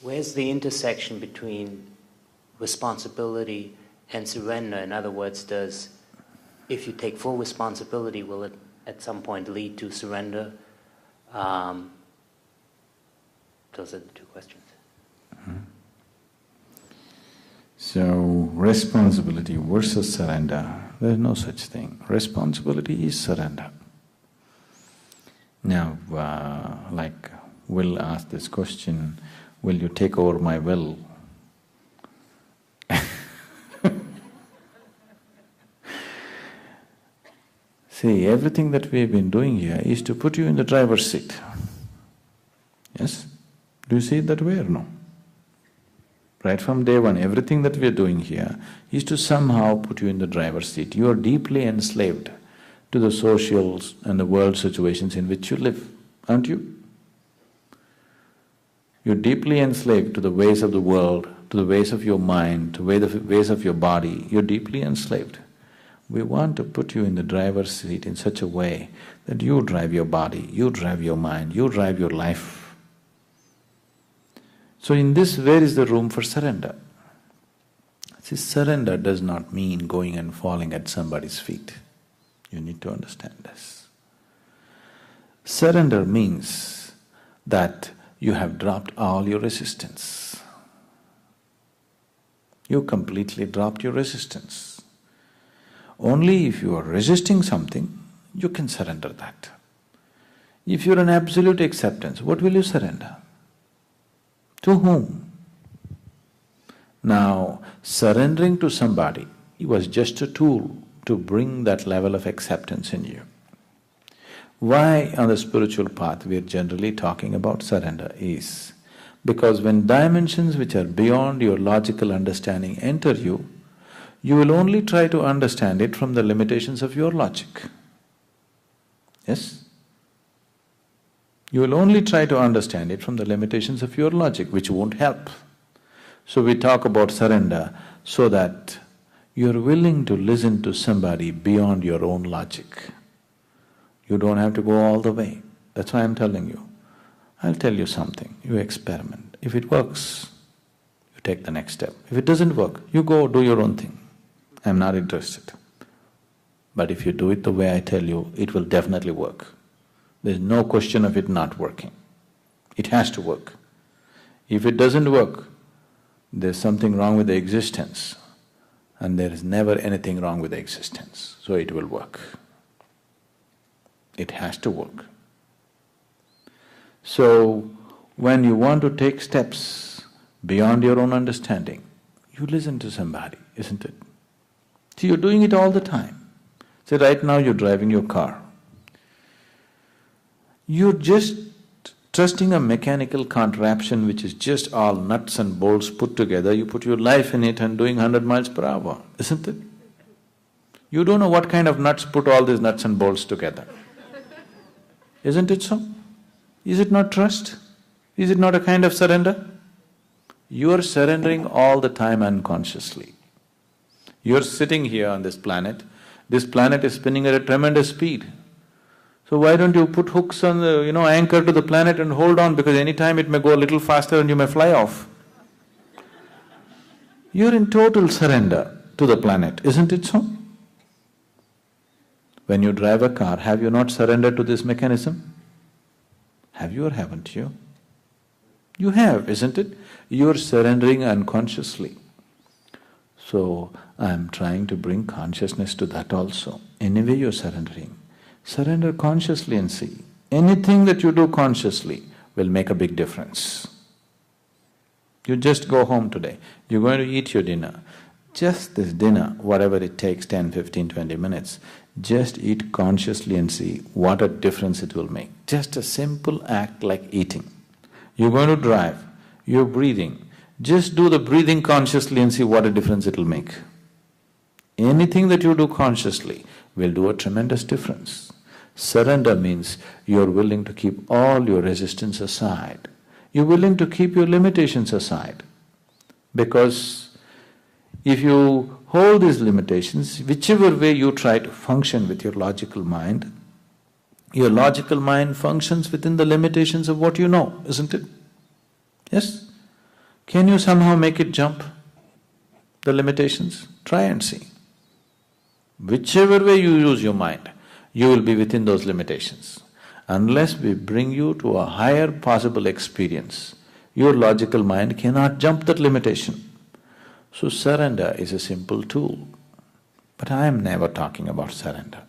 Where's the intersection between responsibility and surrender? In other words, if you take full responsibility, will it at some point lead to surrender? Those are the two questions. Mm-hmm. So, responsibility versus surrender, there's no such thing. Responsibility is surrender. Now, like Will asked this question, will you take over my will? See, everything that we've been doing here is to put you in the driver's seat. Yes? Do you see it that way or no? Right from day one, everything that we're doing here is to somehow put you in the driver's seat. You are deeply enslaved to the social and the world situations in which you live, aren't you? You're deeply enslaved to the ways of the world, to the ways of your mind, to the ways of your body. You're deeply enslaved. We want to put you in the driver's seat in such a way that you drive your body, you drive your mind, you drive your life. So in this, where is the room for surrender? See, surrender does not mean going and falling at somebody's feet. You need to understand this. Surrender means that you have dropped all your resistance. You completely dropped your resistance. Only if you are resisting something, you can surrender that. If you're in absolute acceptance, what will you surrender? To whom? Now, surrendering to somebody was just a tool to bring that level of acceptance in you. Why on the spiritual path we are generally talking about surrender is because when dimensions which are beyond your logical understanding enter you, you will only try to understand it from the limitations of your logic. Yes? You will only try to understand it from the limitations of your logic, which won't help. So we talk about surrender so that you're willing to listen to somebody beyond your own logic. You don't have to go all the way. That's why I'm telling you. I'll tell you something, you experiment. If it works, you take the next step. If it doesn't work, you go do your own thing. I'm not interested. But if you do it the way I tell you, it will definitely work. There's no question of it not working. It has to work. If it doesn't work, there's something wrong with the existence, and there is never anything wrong with the existence, so it will work. It has to work. So, when you want to take steps beyond your own understanding, you listen to somebody, isn't it? See, you're doing it all the time. Say, right now you're driving your car. You're just trusting a mechanical contraption which is just all nuts and bolts put together, you put your life in it and doing 100 miles per hour, isn't it? You don't know what kind of nuts put all these nuts and bolts together. Isn't it so? Is it not trust? Is it not a kind of surrender? You are surrendering all the time unconsciously. You're sitting here on this planet is spinning at a tremendous speed. So why don't you put hooks on the, anchor to the planet and hold on, because any time it may go a little faster and you may fly off. You're in total surrender to the planet, isn't it so? When you drive a car, have you not surrendered to this mechanism? Have you or haven't you? You have, isn't it? You're surrendering unconsciously. So, I'm trying to bring consciousness to that also. Anyway you're surrendering. Surrender consciously and see. Anything that you do consciously will make a big difference. You just go home today, you're going to eat your dinner. Just this dinner, whatever it takes, 10, 15, 20 minutes, just eat consciously and see what a difference it will make. Just a simple act like eating. You're going to drive, you're breathing, just do the breathing consciously and see what a difference it'll make. Anything that you do consciously will do a tremendous difference. Surrender means you're willing to keep all your resistance aside. You're willing to keep your limitations aside. Because if you hold these limitations, whichever way you try to function with your logical mind functions within the limitations of what you know, isn't it? Yes? Can you somehow make it jump the limitations? Try and see. Whichever way you use your mind, you will be within those limitations. Unless we bring you to a higher possible experience, your logical mind cannot jump that limitation. So surrender is a simple tool. But I am never talking about surrender.